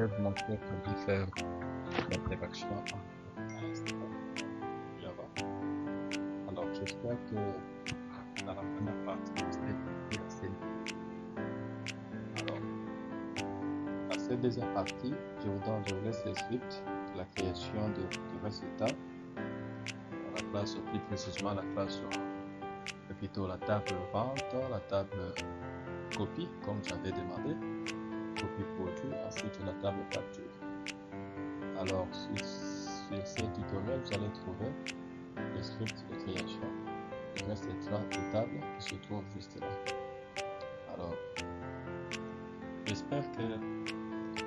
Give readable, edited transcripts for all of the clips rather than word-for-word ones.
vais vous montrer comment faire l'interaction entre Java. Alors, j'espère que dans la première partie, vous serez assez. Alors, dans cette deuxième partie, je vous laisse les scripts de la création de résultats. La classe, plus précisément la classe, plutôt la table vente, la table copie, comme j'avais demandé, copie produit, ainsi que la table facture. Alors, sur ce tutoriel, vous allez trouver le script de création. Il reste des tables qui se trouvent juste là. Alors, j'espère que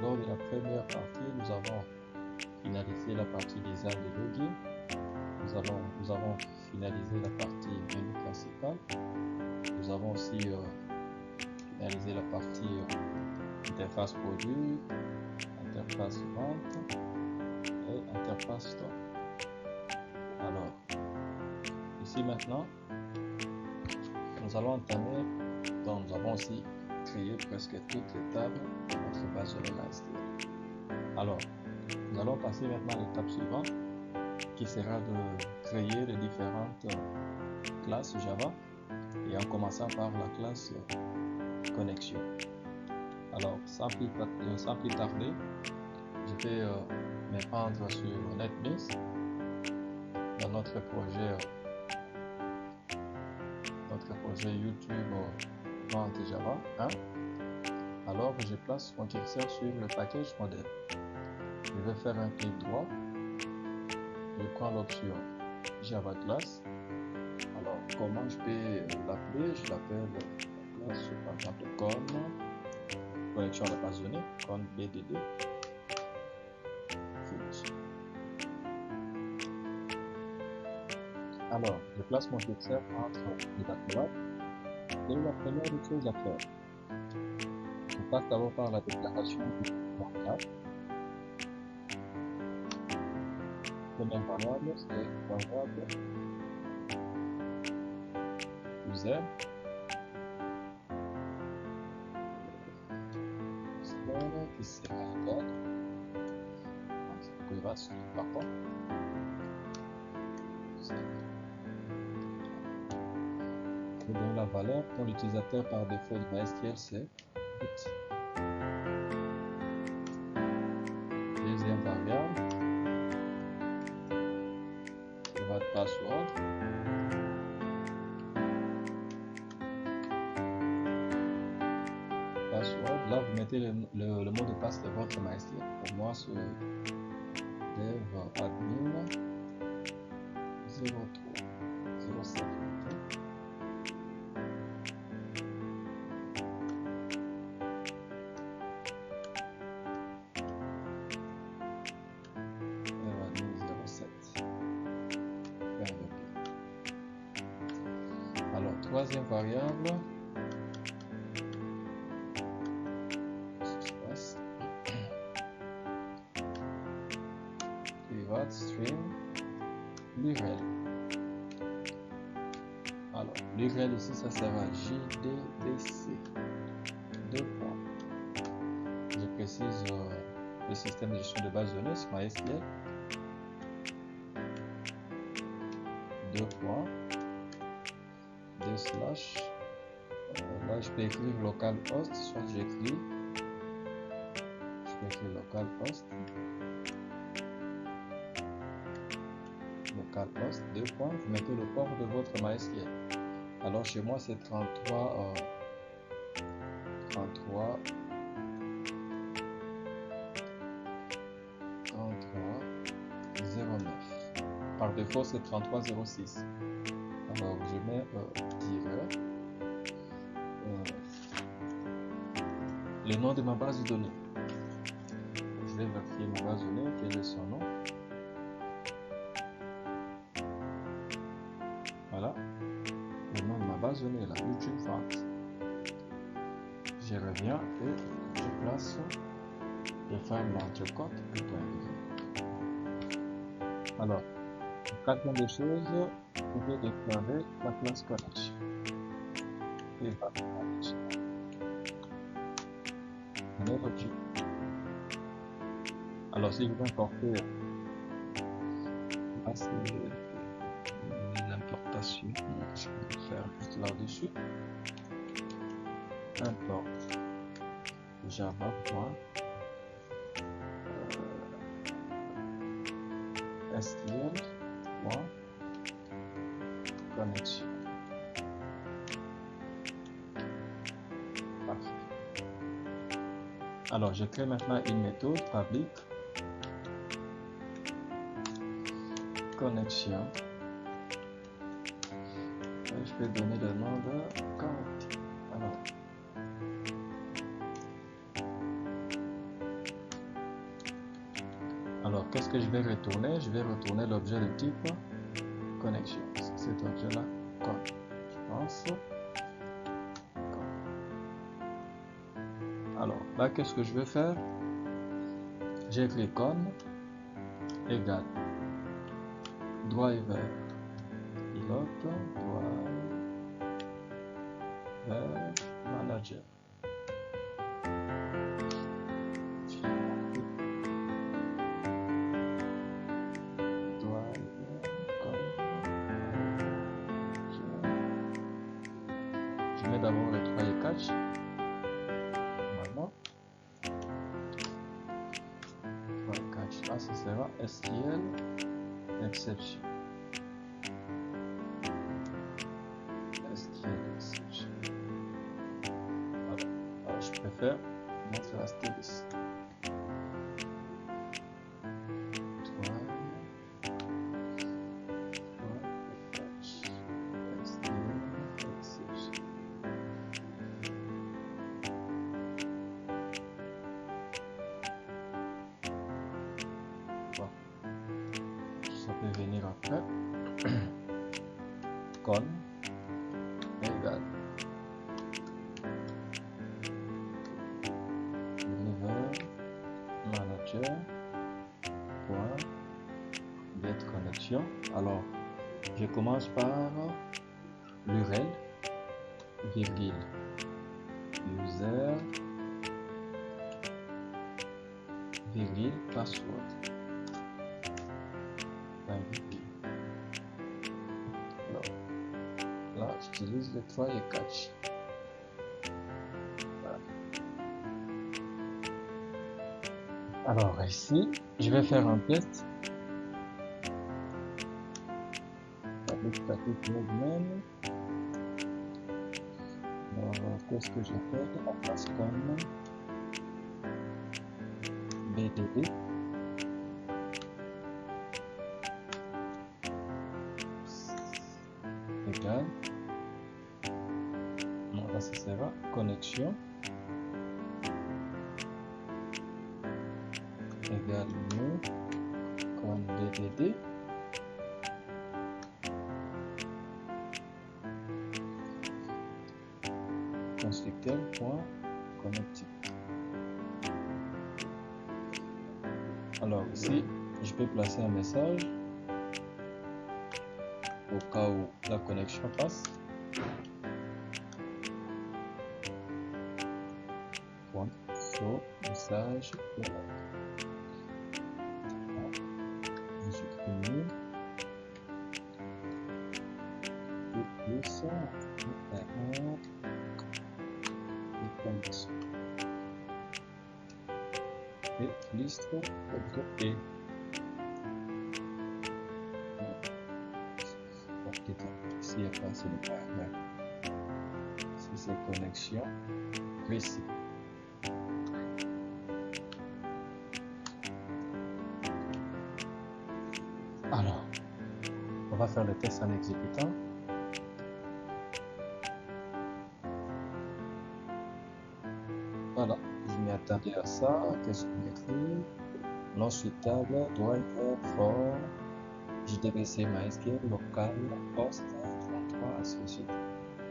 lors de la première partie, nous avons finalisé la partie design de login. Nous avons finalisé la partie menu principal. Nous avons aussi finalisé la partie interface produit, interface vente et interface stock. Alors, ici maintenant, nous allons entamer, donc nous avons aussi créé presque toutes les tables de notre base de données MySQL. Alors, nous allons passer maintenant à l'étape suivante, qui sera de créer les différentes classes Java, et en commençant par la classe connexion. Alors, sans plus tarder, je vais me rendre sur NetBeans dans notre projet YouTube Vente Java 1. Alors, je place mon curseur sur le package modèle. Je vais faire un clic droit. Je prends l'option Java Class. Alors, comment je peux l'appeler? Je l'appelle la classe, par exemple, comme connexion à la base de données, comme BDD. Alors, je place mon curseur entre les accolades. Et la première des choses à faire, je passe d'abord par la déclaration du variable. La première variable, c'est variable user. Qui sera égal. Pardon. Et donc la valeur pour l'utilisateur par défaut de MySQL, c'est 8. Deuxième variable, c'est votre password. Là, vous mettez le mot de passe de votre MySQL. Pour moi, c'est dev admin 07. Alors, troisième variable, private string l'URL. Alors, l'URL ici, ça sera JDBC. 2 points. Je précise le système de gestion de base de données, c'est MySQL. 2 points. 2 slash. Là, je peux écrire localhost, soit je peux écrire localhost. Localhost, 2 points. Vous mettez le port de votre MySQL. Alors, chez moi, c'est 33 09. Par défaut, c'est 3306. Alors, je mets le nom de ma base de données. Je vais vérifier ma base de données, quel est son nom. Voilà, le nom de ma base de données, la YouTube Vente. Je reviens et je place, je ferme l'entrecôte. Alors, traitement des choses, je vais déclarer la classe connexion. Alors, si je veux importer, là, c'est l'importation. Je vais faire juste là-dessus. Import Java. STL. Connexion. Parfait. Alors, je crée maintenant une méthode publique. Connexion. Et je vais donner le nom de connecter. Alors, qu'est-ce que je vais retourner? Je vais retourner l'objet de type connexion. Cet objet-là, con. Je pense. Con. Alors, là, qu'est-ce que je vais faire? J'écris con égale driver pilot driver manager. Je mets d'abord le try catch. Voilà. Try catch. Là, ce sera STL exception. STL exception. Alors, je préfère mettre l'astérisque. Ça peut venir après. Con égale driver manager point get connection. Alors, je commence par l'URL virgule user virgule password. Alors, là, j'utilise le try et catch. Voilà. Alors ici, je vais faire un test. Static movement. Alors, qu'est-ce que j'ai fait? On passe comme BDD. Égal. Non, là, ça sera connexion. Égal new comme BDD. Constructeur.connected. Alors ici, je peux placer un message au cas où la connexion passe. So, message. Je supprime. Et plus et liste objet et ici il n'y a pas assez de paramètres. Si c'est connexion ici. Alors, on va faire le test en exécutant. Voilà, je m'y attendais à ça. Qu'est-ce qu'on écrit? Non suitable, driver for JDBC MySQL local host 33 associé.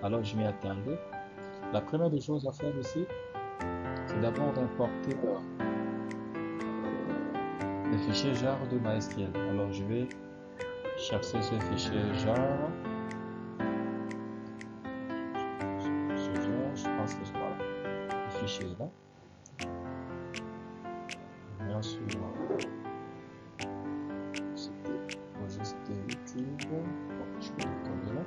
Alors je m'y attendais. La première des choses à faire ici, c'est d'abord d'importer le fichier jar de MySQL. Alors je vais chercher ce fichier jar. Je pense que je vois le fichier là. là sur c'était YouTube. Bon, je vais le coller là.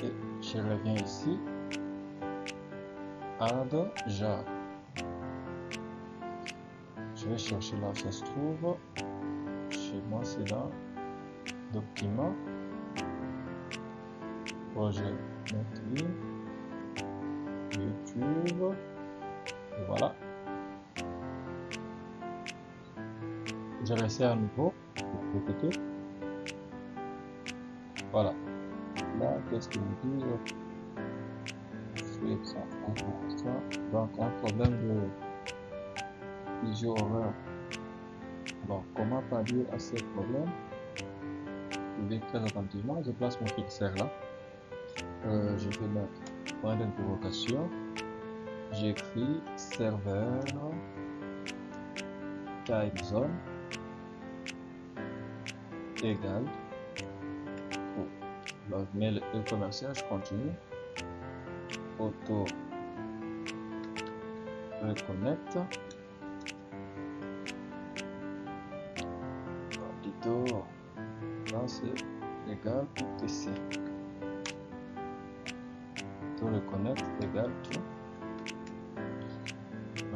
Et je reviens ici. Add jar. Je vais chercher là où ça se trouve. Chez moi, c'est là. Documents. Projet Netly. YouTube. Et voilà. Je réessaye à nouveau. Répéter. Voilà. Là, qu'est-ce qu'il me dit? Donc, un problème de plusieurs horaires. Bon, comment pallier à ces problèmes? Suivez très attentivement. Je place mon fixeur là. Je vais mettre point d'interrogation. J'écris serveur time zone égal. Je mets le commercial, je continue. Auto reconnect. Auditor, là c'est égal UTC. Auto reconnect égal tout.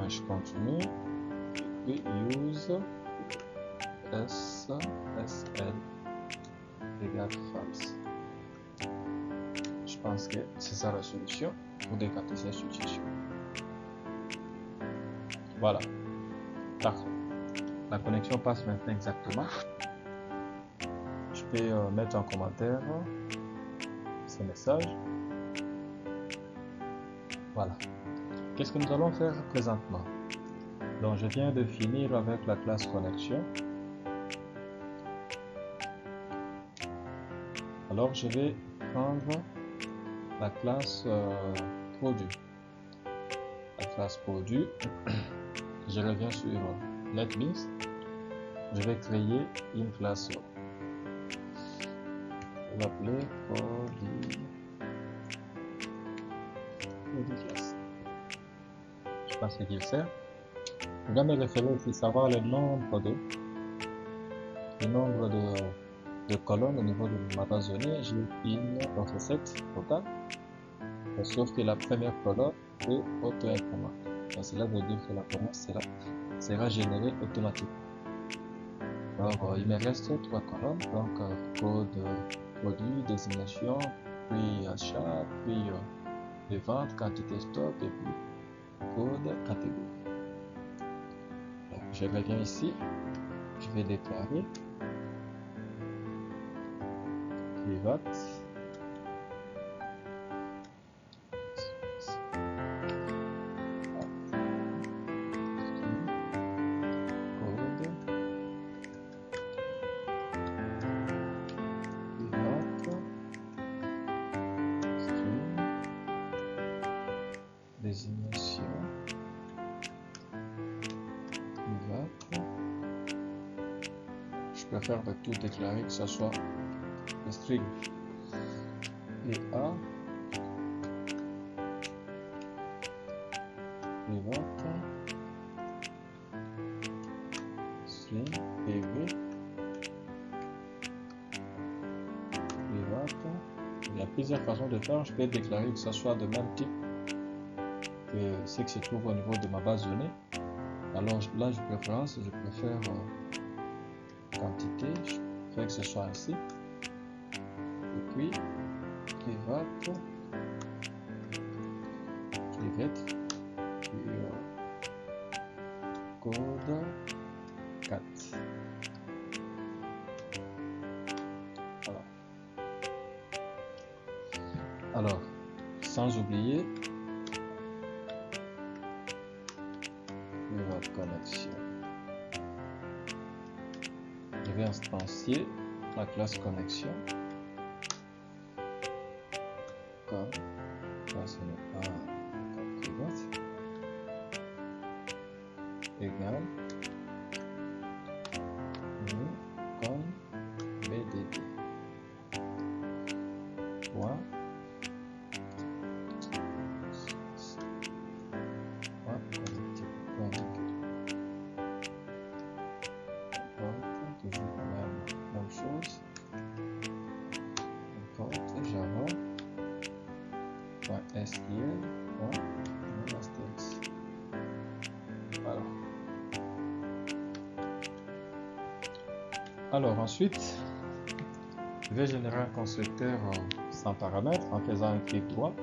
Je continue. Et puis use SSL égale false. Je pense que c'est ça la solution pour décarter cette situation. Voilà. Parfait. La connexion passe maintenant exactement. Je peux mettre en commentaire ce message. Voilà. Qu'est-ce que nous allons faire présentement? Donc, je viens de finir avec la classe connexion. Alors, je vais prendre la classe produit. La classe produit, je reviens sur NetBeans. Je vais créer une classe. Je vais l'appeler produit classe. Je pense ce qu'il sert. Je dois me référer aussi, savoir le nombre de colonnes au niveau de ma base de données. J'ai une, donc c'est 7 total. Sauf que la première colonne est auto-incrémente. Cela veut dire que la commande sera générée automatiquement. Alors, il me reste 3 colonnes, donc code produit, désignation, puis achat, puis les ventes, quantité stock, et puis code catégorie. Donc, je reviens ici, je vais déclarer pivot. Désignation pivot. Je préfère de tout déclarer que ce soit le string et A pivot string PV pivot. Il y a plusieurs façons de faire. Je peux déclarer que ce soit de même type que ce qui se trouve au niveau de ma base de données. Alors là, je préfère quantité, je préfère que ce soit ainsi. Et puis pivot, puis code 4. Voilà. Alors, sans oublier pivot connexion. Je vais instancier la classe connexion comme là ce n'est pas pivot égal comme bdd point connecté. Voilà. Alors ensuite, je vais générer un constructeur sans paramètres en faisant un clic droit.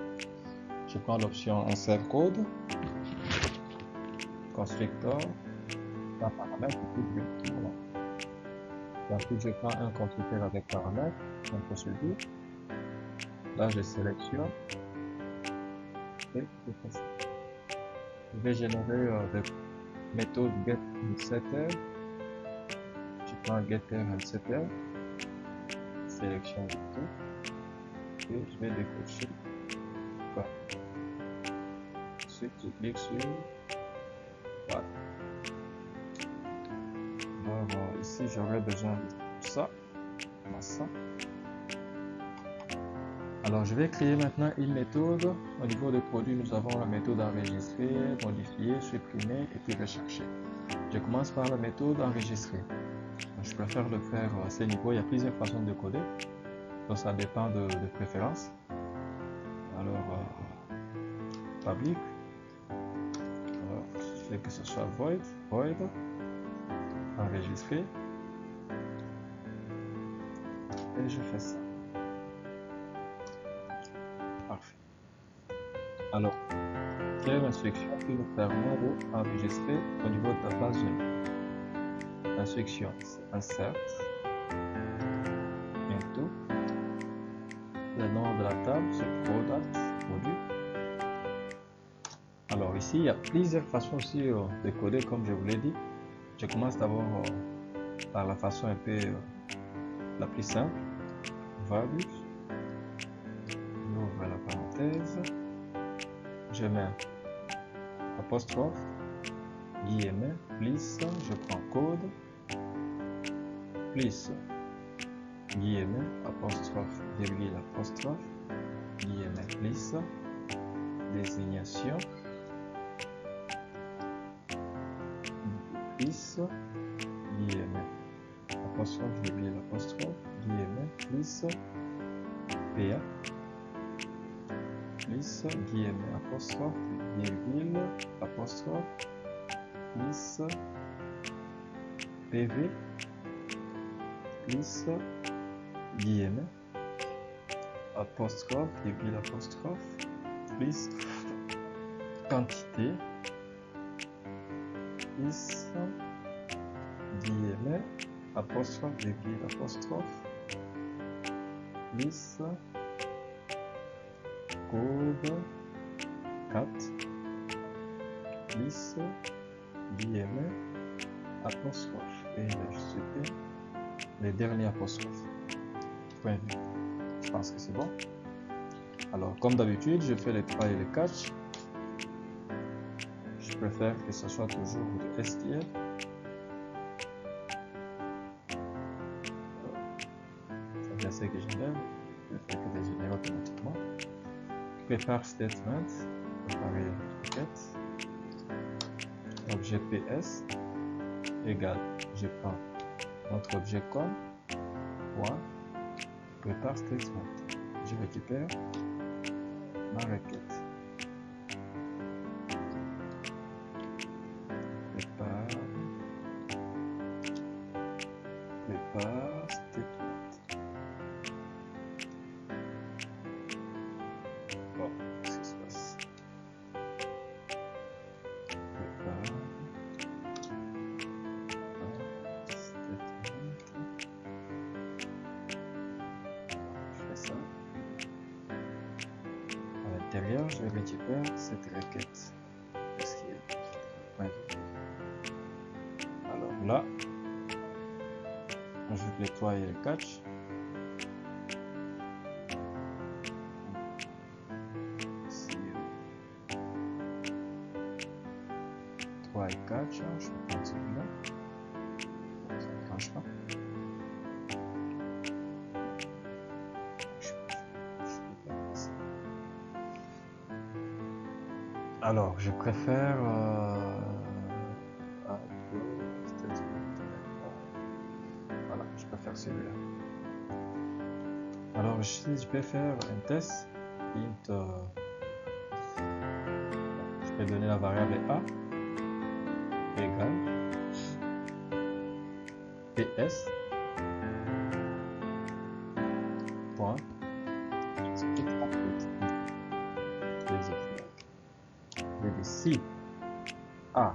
Je prends l'option Insert Code, constructeur sans paramètres, et ensuite je prends un constructeur avec paramètres, un procédure. Là je sélectionne et je fais ça. Je vais générer des méthodes getSetter. Je prends getter and setter, sélection de tout et je vais décocher. Ensuite je clique sur voilà. Alors ici j'aurais besoin de ça. Alors je vais créer maintenant une méthode. Au niveau des produits, nous avons la méthode enregistrer, modifier, supprimer et puis rechercher. Je commence par la méthode enregistrer. Je préfère le faire à ce niveau. Il y a plusieurs façons de coder, donc ça dépend de préférences. Alors public, alors, je veux que ce soit void, enregistrer et je fais ça. Parfait. Alors, quelle instruction qui nous permet d'enregistrer au niveau de la base de données? L'instruction insert into le nom de la table, c'est product, produit. Alors ici, il y a plusieurs façons aussi de coder, comme je vous l'ai dit. Je commence d'abord par la façon un peu la plus simple. Values, j'ouvre la parenthèse, je mets apostrophe, guillemets, plus, je prends code, plus, guillemets, apostrophe, virgule, apostrophe, guillemets, plus, désignation, plus, guillemets, apostrophe, virgule, apostrophe, guillemets, plus, PA, plus, guillemets, apostrophe, virgule, apostrophe, plus, PV, plus, guillemets, apostrophe, virgule, apostrophe, plus, quantité, plus, guillemets, apostrophe, virgule, apostrophe, plus, code 4, plus, guillemets, apostrophe, et je supprime les derniers apostrophes. Point vu. Je pense que c'est bon. Alors, comme d'habitude, je fais les 3 et les 4. Je préfère que ce soit toujours de STL. C'est bien ce que j'aime. Je fais que des généraux automatiquement. Prépare statement, préparer requête. Objet PS égale, je prends notre objet com, point, prépare statement. Je récupère ma requête. Prépare statement. Bon, qu'est-ce qui se passe? Prépare statement. Je fais ça. À l'intérieur, je récupère cette requête. Qu'est-ce qu'il y a? Alors là, ajoute les 3 et les 4. Ici, 3 et 4, je vais prendre celui-là. Ça ne change pas. Alors, je préfère voilà, je préfère celui-là. Alors ici, je peux faire un test int vais donner la variable A égale PS point je dis si A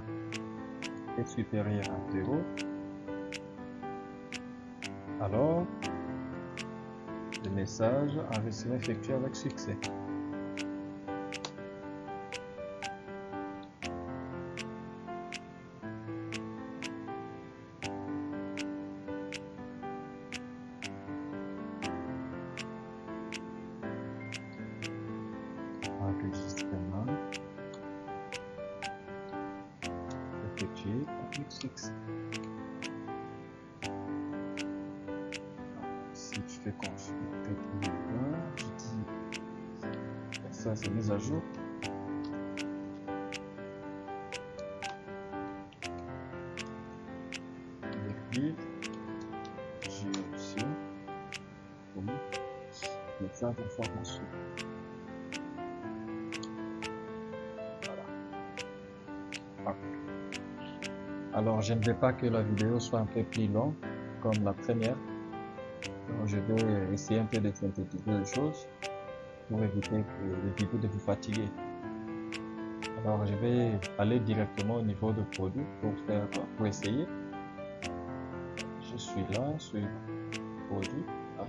est supérieur à 0, alors le message sera effectué avec succès. Enregistrement effectué avec succès. Si je fais configurer plus loin, je dis ça c'est mise à jour. Clique, j'ai option pour message d'information. Alors, je ne veux pas que la vidéo soit un peu plus longue comme la première. Donc, je vais essayer un peu de synthétiser les choses pour éviter de vous fatiguer. Alors, je vais aller directement au niveau de produit pour essayer. Je suis là sur produit.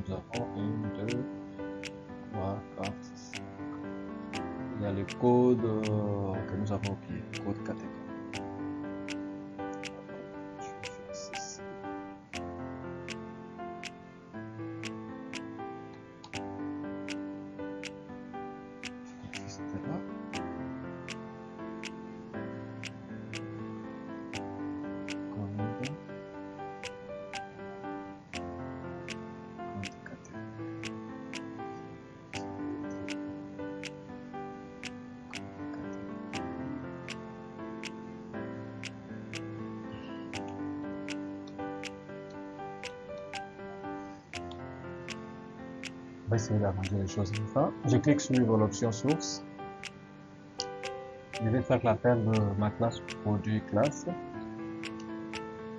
Nous avons 1, 2, 3, 4, 5. Il y a le code que nous avons oublié, code catégorie. On va essayer d'arranger les choses comme ça. Je clique sur l'option source. Je vais faire l'appel de ma classe produit classe.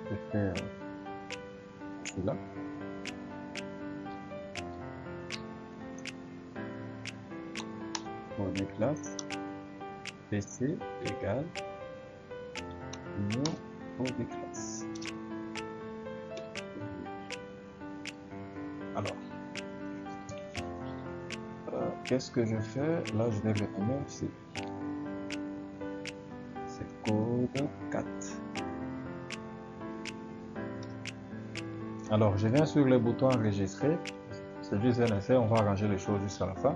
Je fais celui-là. Produit classe PC égale new produit classe. Alors, qu'est-ce que je fais? Là, je vais revenir ici. C'est code 4. Alors, je viens sur le bouton enregistrer. C'est juste un essai, on va arranger les choses jusqu'à la fin.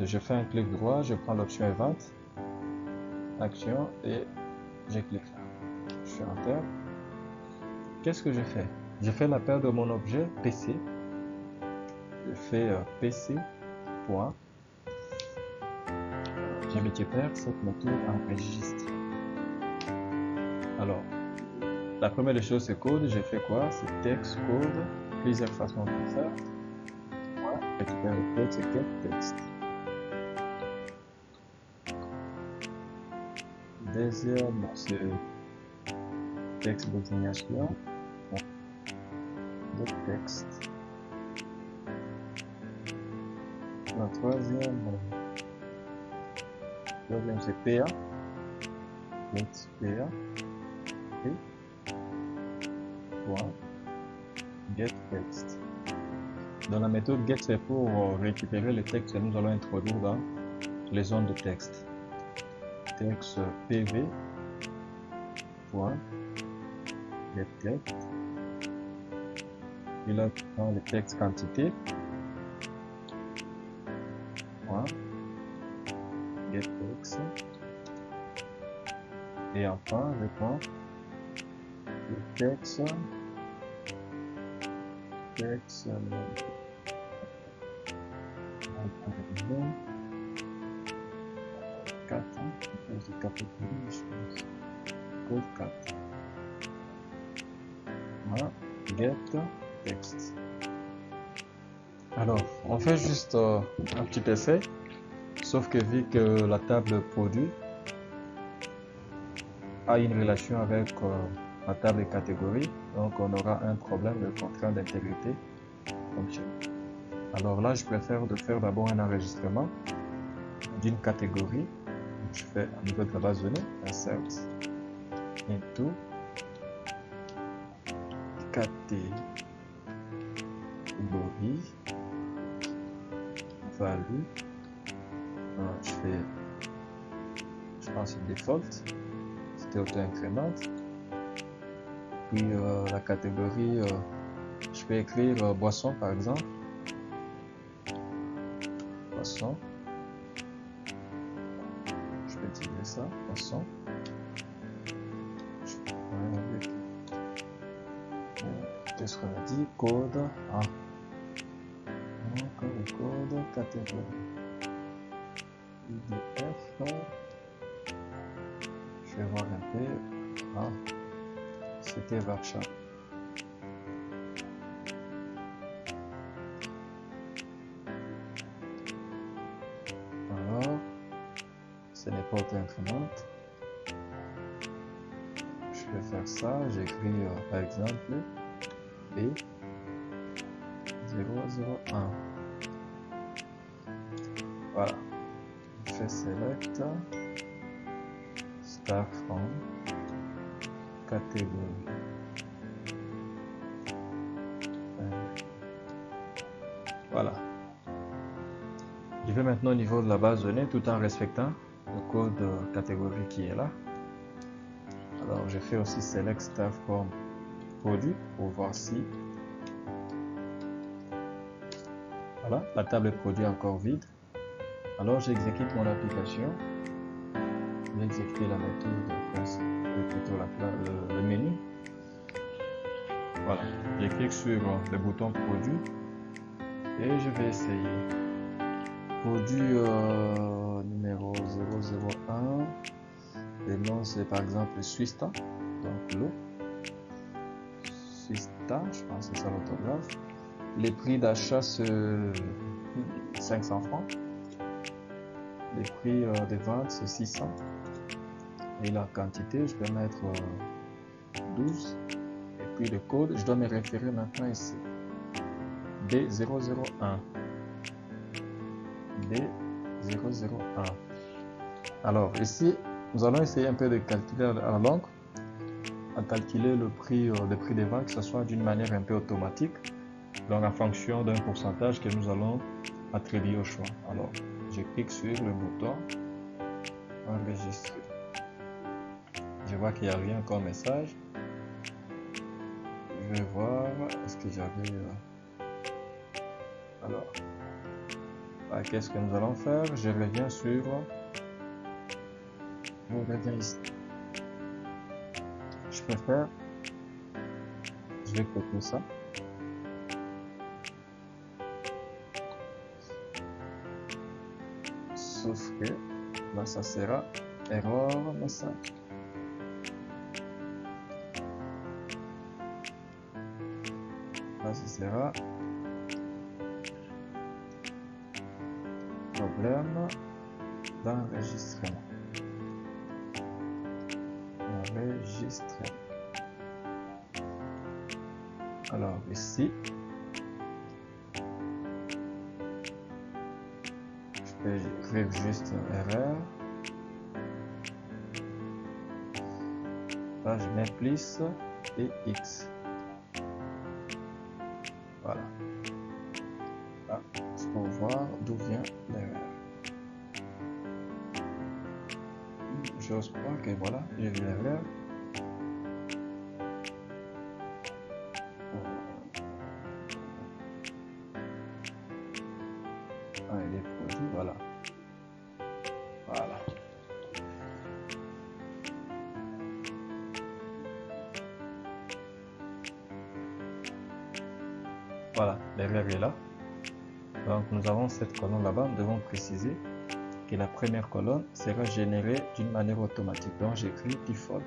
Je fais un clic droit, je prends l'option Event, Action et je clique là. Je fais Enter. Qu'est-ce que je fais? Je fais l'appel de mon objet PC. Je fais PC. Je récupère cette méthode enregistrée. Alors, la première des choses c'est code. J'ai fait quoi? C'est texte code. Plusieurs façons de faire. Récupérer le code, c'est get text. Deuxième, c'est texte désignation. Get text. La troisième c'est PA. Get PA. Et point get text. Dans la méthode get, c'est pour récupérer le texte que nous allons introduire dans les zones de texte. Texte PV. Point get text. Et là, tu prends le texte quantité. Get text. Et enfin, je prends le texte 4, code 4. Voilà, get text. Alors, on fait juste un petit essai. Sauf que vu que la table produit a une relation avec la table de catégories, donc on aura un problème de contrainte d'intégrité fonctionnelle. Alors là, je préfère de faire d'abord un enregistrement d'une catégorie. Je fais au niveau de la base de données, insert into catégorie value. Je pense default, c'était auto-incrément. Puis la catégorie, je peux écrire boisson par exemple. Boisson. Je peux utiliser ça, boisson. Qu'est-ce qu'on a dit? Code. Ah. Encore le code catégorie. IDF. Je vais voir un peu. Ah. C'était Varcha. Alors, ce n'est pas auto-incrément. Je vais faire ça. J'écris par exemple B001. Voilà. Je fais select start from catégorie. Voilà. Je vais maintenant au niveau de la base de données tout en respectant le code catégorie qui est là. Alors je fais aussi select start from produit pour voir si voilà, la table est produit encore vide. Alors j'exécute mon application. Je vais exécuter la méthode, plutôt le menu. Voilà, je clique sur le bouton produit et je vais essayer. Produit numéro 001. Le nom c'est par exemple Swista, donc l'eau. Swista, je pense que c'est ça l'autographe. Les prix d'achat c'est 500 francs. Les prix de vente c'est 600. Et la quantité, je vais mettre 12. Et puis le code, je dois me référer maintenant ici. B001. B001. Alors ici, nous allons essayer un peu de calculer à la longue, à calculer le prix des ventes, que ce soit d'une manière un peu automatique, donc en fonction d'un pourcentage que nous allons attribuer au choix. Alors, je clique sur le bouton enregistrer. Je vois qu'il n'y a rien comme message. Je vais voir, est-ce que j'avais... Alors, qu'est-ce que nous allons faire? Je reviens sur... Je reviens ici. Je préfère... Je vais copier ça. Sauf que là, ça sera erreur message. Là, ce sera problème d'enregistrement. Enregistrer. Alors ici, je peux écrire juste erreur. Là, je mets plus et X. Voilà. Là, c'est pour voir d'où vient l'erreur. J'ose croire que voilà, j'ai vu l'erreur. Il est produit, voilà. Voilà. Voilà, l'erreur est là. Donc nous avons cette colonne là-bas, nous devons préciser que la première colonne sera générée d'une manière automatique. Donc j'écris default.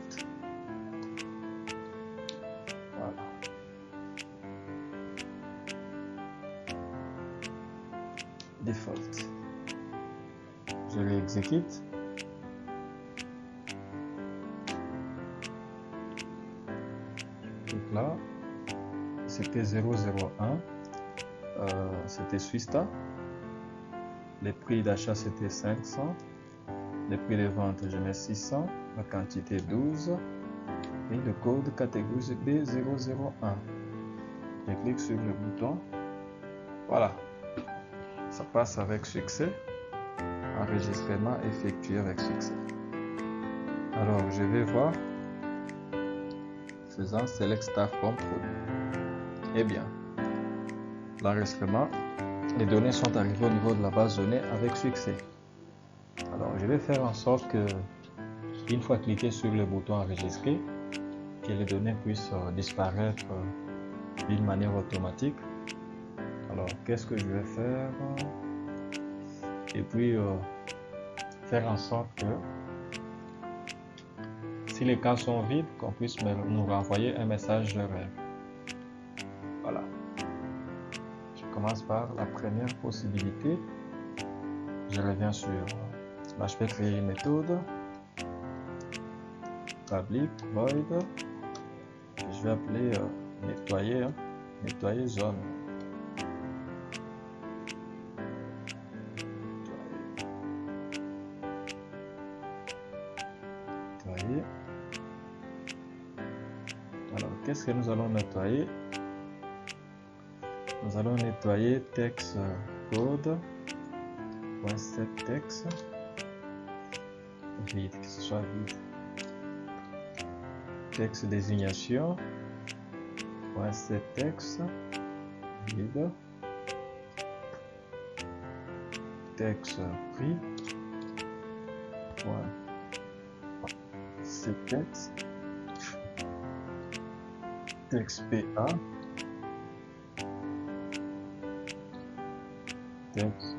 Voilà. Default. Je l'exécute. là, c'était 001, c'était Swista. Les prix d'achat c'était 500, les prix de vente je mets 600, la quantité 12 et le code catégorie B001. Je clique sur le bouton, voilà, ça passe avec succès, enregistrement effectué avec succès. Alors je vais voir, faisant Select Staff Control. Eh bien, l'enregistrement, les données sont arrivées au niveau de la base de données avec succès. Alors je vais faire en sorte que, une fois cliqué sur le bouton enregistrer, que les données puissent disparaître d'une manière automatique. Alors qu'est-ce que je vais faire? Et puis faire en sorte que si les camps sont vides, qu'on puisse nous renvoyer un message d'erreur. Voilà. Je commence par la première possibilité. Je reviens sur... Là, je vais créer une méthode. Public void. Je vais appeler nettoyer, nettoyer zone. Nettoyer. Alors, qu'est-ce que nous allons nettoyer? Nous allons nettoyer texte code. Set texte vide, que ce soit vide. Texte désignation. Set texte vide. Texte prix. Set texte. Texte PA. Texte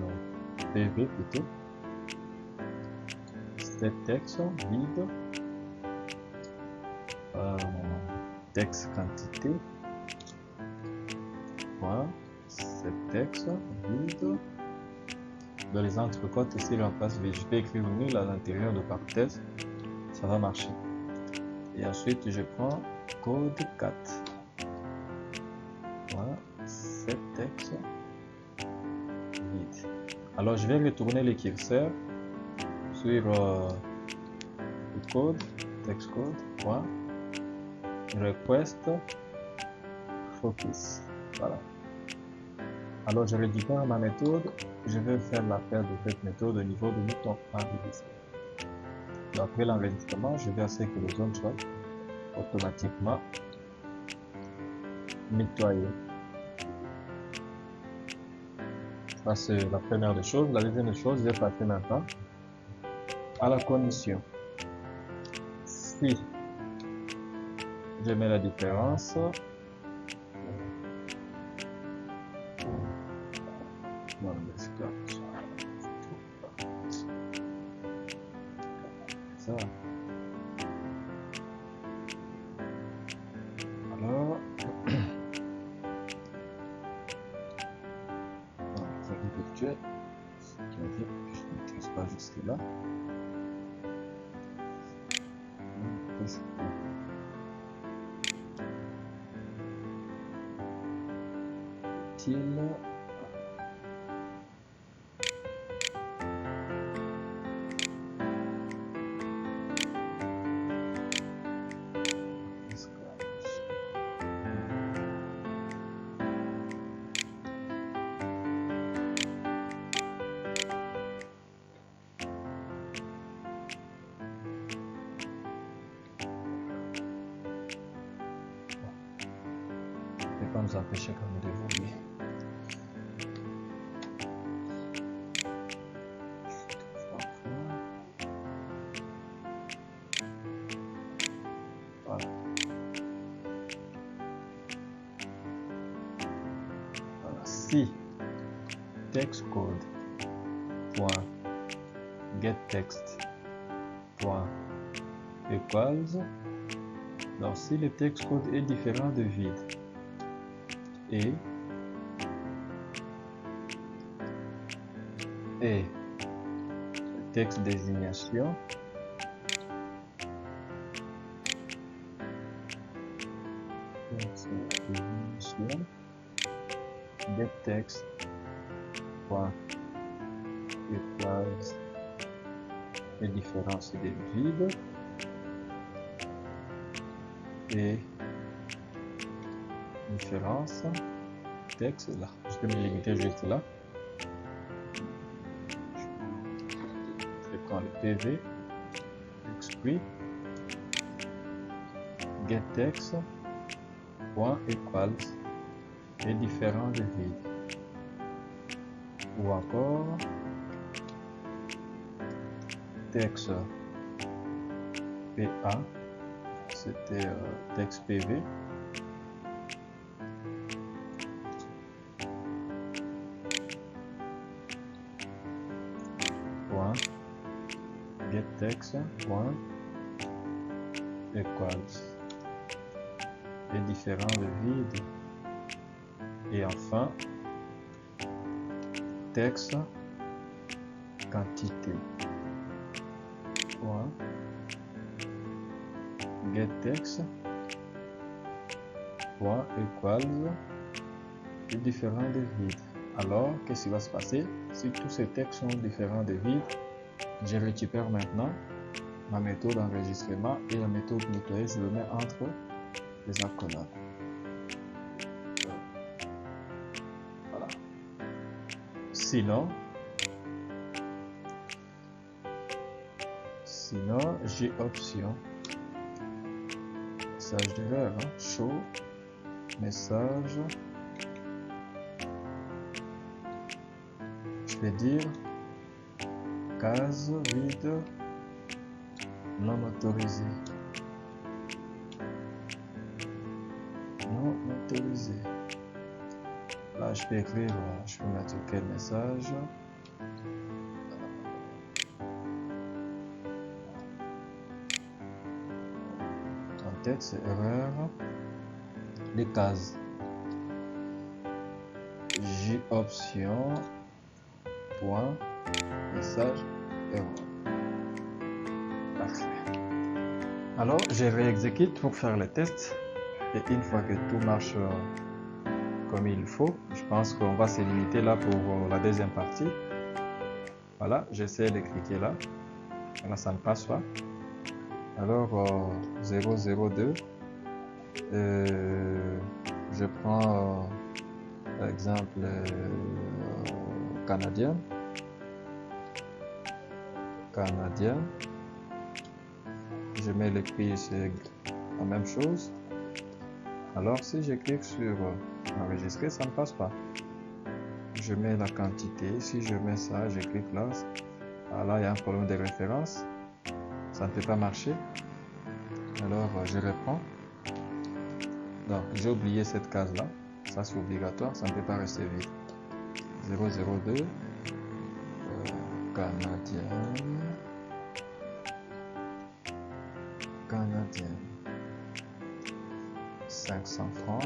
PV plutôt. Set texte vide. Texte quantité. Set texte vide. Dans les entrecotes ici, en place, je vais écrire nul à l'intérieur de parenthèse. Ça va marcher. Et ensuite, je prends code 4. Voilà. Set texte vide. Alors, je vais retourner le curseur sur le code, text code, request focus. Voilà. Alors, je récupère ma méthode. Je vais faire l'appel de cette méthode au niveau de bouton enregistré. Après l'enregistrement, je vais essayer que les zones soient automatiquement nettoyées. Ça, c'est la première des choses. La deuxième des choses, je vais passer maintenant à la condition. Si je mets la différence, ça. Alors, ça virtuel, je ne sais pas jusque là. Pas nous empêcher comme d'évoluer. Voilà. Voilà. Si text code get text equals, alors si le text code est différent de vide et texte désignation getText point equals les différences des vides et différence texte là. Je peux me limiter juste là. Je prends le PV, exprès, getText point equals et différents de vide, ou encore texte PA, c'était texte PV, point getText point equals et différents de vide, et enfin texte quantité point getText point equals et différents de vide. Alors qu'est-ce qui va se passer si tous ces textes sont différents de vide? Je récupère maintenant ma méthode d'enregistrement et la méthode nettoyer, je le mets entre les accolades. Voilà. Sinon j'ai option message d'erreur, show message, je vais dire case vide non autorisé, non autorisé. Là je peux écrire, je peux mettre quel message, en tête c'est erreur, les cases, j'ai option point message erreur. Parfait. Alors je réexécute pour faire le test, et une fois que tout marche comme il faut, je pense qu'on va se limiter là pour la deuxième partie. Voilà, j'essaie de cliquer là, là ça ne passe pas. Alors 002, je prends par exemple canadien, je mets le prix, c'est la même chose. Alors si je clique sur enregistrer, ça ne passe pas. Je mets la quantité, si je mets ça, je clique là, là il y a un problème de référence, ça ne peut pas marcher. Alors je reprends. Donc j'ai oublié cette case là, ça c'est obligatoire, ça ne peut pas rester vide. 002 canadien 500 francs,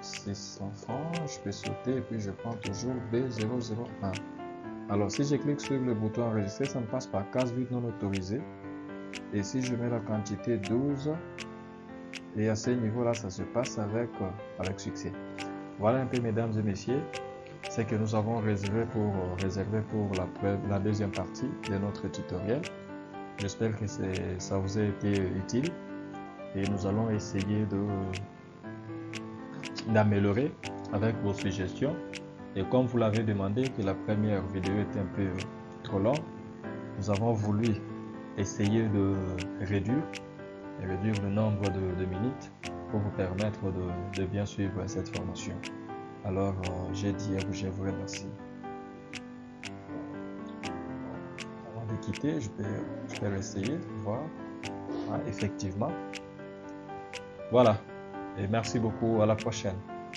600 francs, je peux sauter et puis je prends toujours B001. Alors si je clique sur le bouton enregistrer, ça ne passe pas, case vide non autorisée. Et si je mets la quantité 12, et à ce niveau là ça se passe avec succès. Voilà un peu, mesdames et messieurs, ce que nous avons réservé pour la deuxième partie de notre tutoriel. J'espère que ça vous a été utile, et nous allons essayer d'améliorer avec vos suggestions. Et comme vous l'avez demandé, que la première vidéo était un peu trop longue, nous avons voulu essayer de réduire le nombre de minutes pour vous permettre de bien suivre cette formation. Alors je vous remercie. Avant de quitter, je vais essayer de voir. Effectivement. Voilà. Et merci beaucoup, à la prochaine.